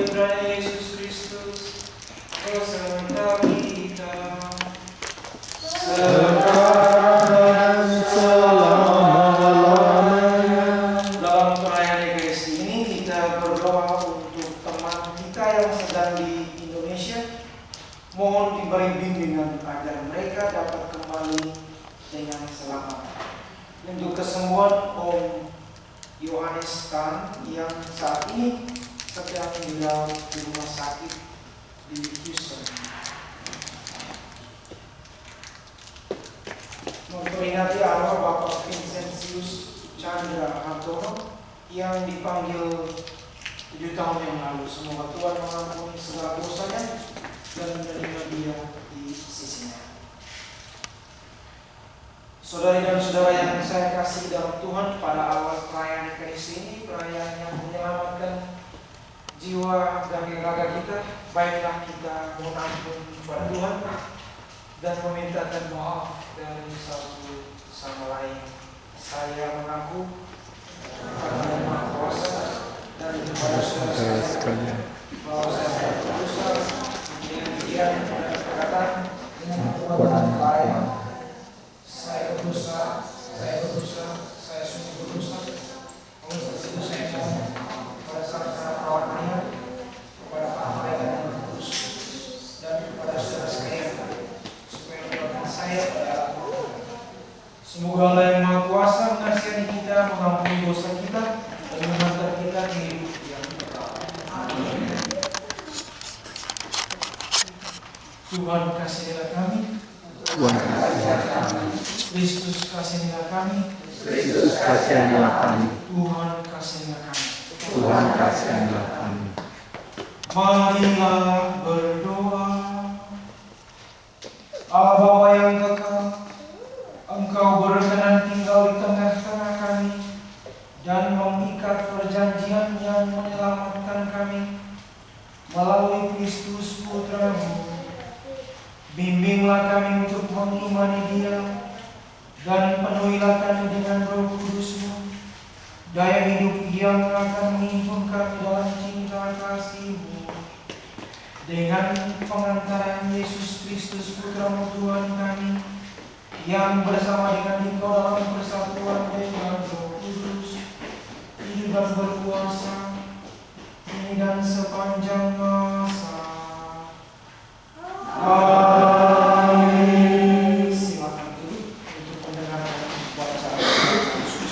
putra Yesus Kristus, beserta kita. Sekarang selama-lamanya. Dalam perayaan Ekaristi ini kita berdoa untuk teman kita yang sedang di Indonesia. Mohon diberi bimbingan agar mereka dapat kembali dengan selamat. Untuk kesembuhan Om Yohanes Tan yang saat ini sedang dirawat di rumah sakit di Houston. Memperingati arwah Bapak Vincentius Chandra Hartono yang dipanggil 7 tahun yang lalu. Semoga Tuhan mengampuni segala dosanya dan menerima dia di sisinya. Saudari dan saudara yang saya kasih dalam Tuhan, pada awal perayaan Ekaristi ini, perayaan yang menyelamatkan jiwa dan raga kita, baiklah kita mohon ampun kepada Tuhan dan memintakan maaf dari satu sama lain. Saya mengaku kepada Yang Maha Kuasa dan kepada saudara sekalian bahwa saya berdosa dengan pikiran dan perkataan dengan perbuatan lalai. Saya berdosa, saya sungguh berdosa. Oleh sebab itu saya mohon kepada saudara perawat mayat, kepada Pak Malaikat yang Kudus, dan kepada saudara sekalian supaya mendoakan saya pada semoga Allah yang Maha Kuasa mengasihi kita, mengampuni dosa kita, dan mengantar kita ke hidup yang kekal. Amin. Tuhan kasihanilah kami. Tuhan kasihanilah kami. Kristus kasihanilah kami. Kristus kasihanilah kami. Tuhan kasihanilah kami. Tuhan kasihanilah kami. Marilah berdoa. Allah Bapa yang kekal, Engkau berkenan tinggal di tengah-tengah kami dan mengikat perjanjian yang menyelamatkan kami melalui Kristus Putra-Mu. Bimbinglah kami untuk mengimani Dia dan penuhilah kami dengan Roh Kudus-Mu, daya hidup yang akan menghimpun kami dalam cinta kasih-Mu. Dengan pengantaran Yesus Kristus Putra-Mu Tuhan kami, yang bersama dengan Engkau dalam persatuan dengan Roh Kudus, hidup dan berkuasa, kini dan sepanjang masa. Amin. Silakan dulu untuk mendengarkan bacaan suci.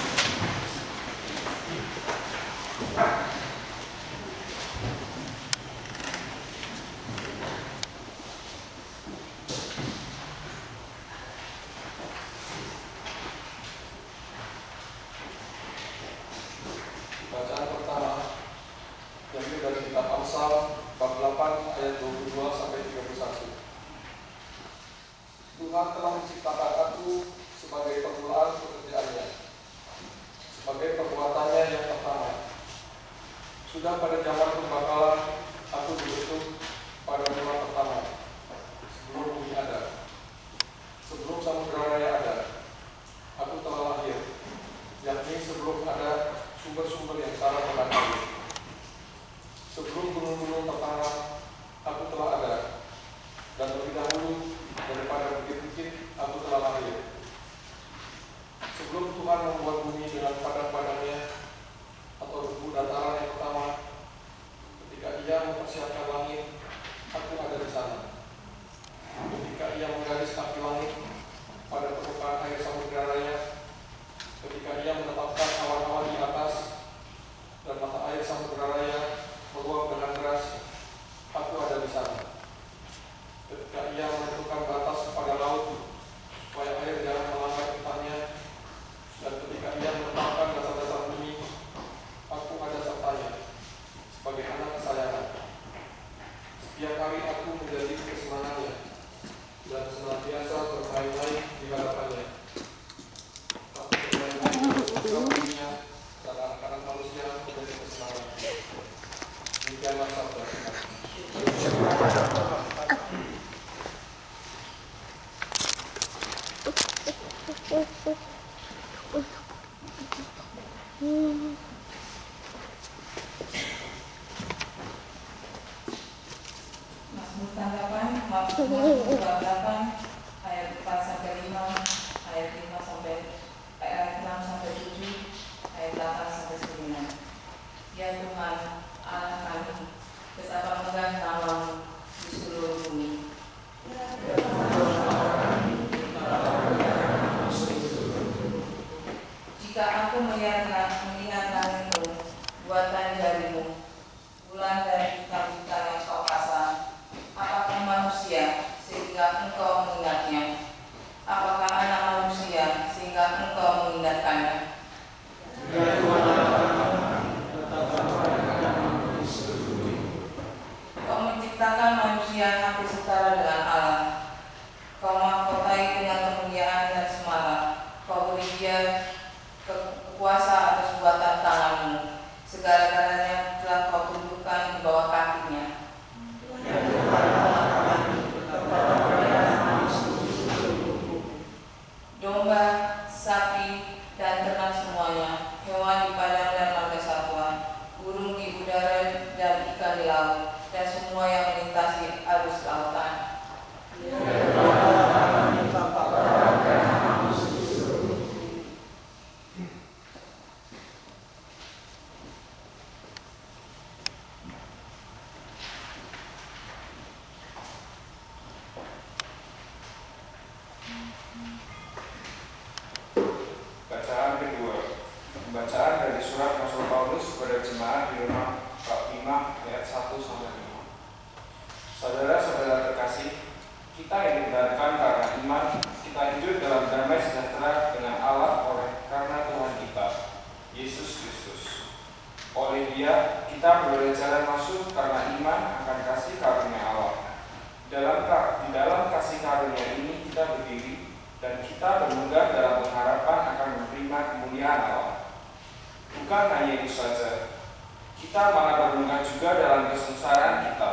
Bacaan pertama diambil dari kitab Amsal bab 8 ayat 22 sampai 31. Tuhan telah menciptakan aku sebagai permulaan pekerjaannya, sebagai perbuatannya yang pertama. Sudah pada zaman pembakalan aku dibentuk pada bulan pertama, sebelum bumi ada, sebelum samudera raya ada, aku telah lahir, yakni sebelum ada sumber-sumber yang syarat akan air. Sebelum gunung-gunung pertama, aku telah ada, dan lebih dahulu daripada bukit-bukit, aku telah lahir. Sebelum Tuhan membuat bumi dengan padang-padangnya, atau debu dataran yang pertama, ketika Ia mempersiapkan langit, aku ada di sana. Ketika Ia menggaris kaki langit pada permukaan air samudera raya, ketika Ia menetapkan awan-awan di atas dan mata air samudera raya meluap dengan deras, aku ada di sana. Ketika Ia menentukan batas kepada laut supaya air jangan melanggar kitanya, dan ketika Ia menetapkan dasar-dasar bumi, aku ada sertanya sebagai anak kesayangan. Setiap hari aku menjadi kesenangannya dan senantiasa bermain-main di hadapannya. Tapi bermain-main dan anak-anak manusia menjadi kesenangan. Demikianlah sabda Tuhan. Mazmur tanggapan Mazmur 28 ayat 4 sampai 5, ayat 5 sampai ayat 6 sampai 7, ayat 8 sampai 9. Ya Tuhan, Allah kami, betapa megah nama-Mu di seluruh bumi. Jika aku melihat langit-Mu, buatan jari-Mu, bulan dan bintang-bintang yang Kau pasang, apakah manusia sehingga Engkau mengingatnya? Apakah anak manusia sehingga Engkau mengingatkannya? Kau menciptakan manusia hampir setara dengan Allah. Kau mahkotai dengan kemuliaan dan semarak. Kau beri dia kekuasa atas buatan tangan-Mu. Segala-galanya telah Kau tundukkan di bawah kakinya. Domba, sapi, dan ternak semuanya, hewan di padang dan marga satwa, burung di udara dan ikan di laut, dan semua yang melintasi arus lautan. Bacaan kedua. Pembacaan dari surat Rasul Paulus kepada jemaat di Roma bab 5 ayat 1 sampai 5. Saudara-saudara terkasih, kita yang dibenarkan karena iman, kita hidup dalam damai sejahtera dengan Allah karena Tuhan kita, Yesus Kristus. Oleh Dia, kita beroleh jalan masuk karena iman akan kasih karunia Allah. Di dalam kasih karunia ini kita berdiri dan kita bermegah dalam pengharapan akan menerima kemuliaan Allah. Bukan hanya itu saja, kita malah bermegah juga dalam kesengsaraan kita,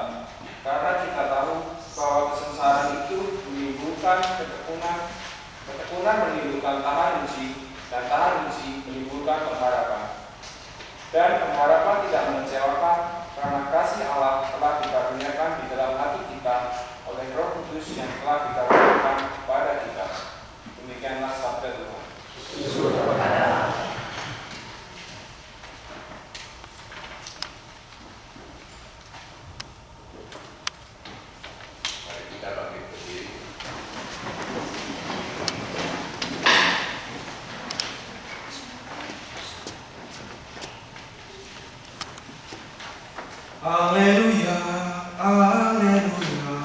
karena kita tahu bahwa kesengsaraan itu menimbulkan ketekunan menimbulkan tahan uji, dan tahan uji menimbulkan pengharapan. Dan pengharapan tidak mengecewakan, karena kasih Allah telah dikaruniakan di dalam hati kita oleh Roh Kudus yang telah dikaruniakan kepada kita. Demikianlah sabda Tuhan. Mari kita bangkit berdiri. Haleluya, haleluya,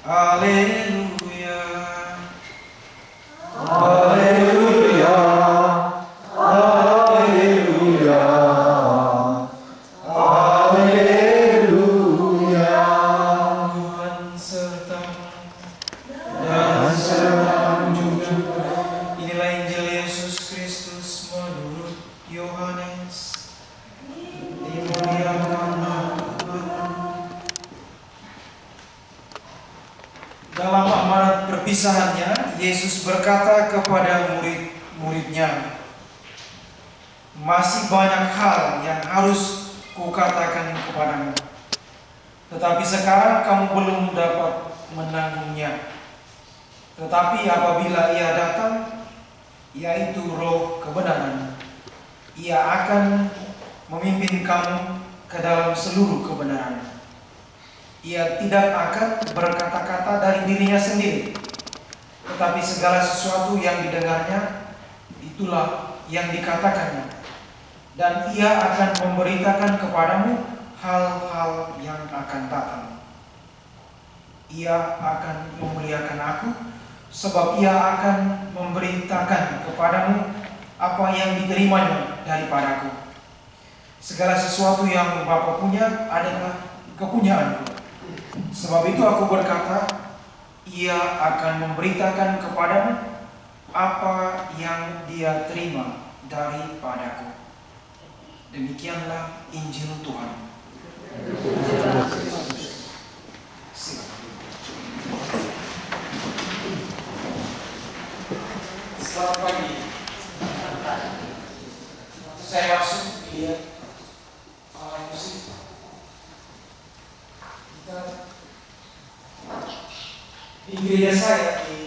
haleluya. Haleluya, haleluya, haleluya. Tuhan sertamu Dan sertamu juga. Inilah Injil Yesus Kristus menurut Yohanes. Dimuliakan nama Tuhan. Dalam amanat perpisahannya, Yesus berkata kepada murid-muridnya, "Masih banyak hal yang harus kukatakan kepadamu, tetapi sekarang kamu belum dapat menanggungnya. Tetapi apabila Ia datang, yaitu Roh kebenaran, Ia akan memimpin kamu ke dalam seluruh kebenaran. Ia tidak akan berkata-kata dari dirinya sendiri, tetapi segala sesuatu yang didengarnya, itulah yang dikatakannya. Dan Ia akan memberitakan kepadamu hal-hal yang akan datang. Ia akan memuliakan aku, sebab Ia akan memberitakan kepadamu apa yang diterimanya daripadaku. Segala sesuatu yang Bapa punya adalah kepunyaanku. Sebab itu aku berkata, Ia akan memberitakan kepadamu apa yang Dia terima daripadaku." Demikianlah Injil Tuhan. Selamat pagi. Saya langsung lihat musik. Kita di gereja saya di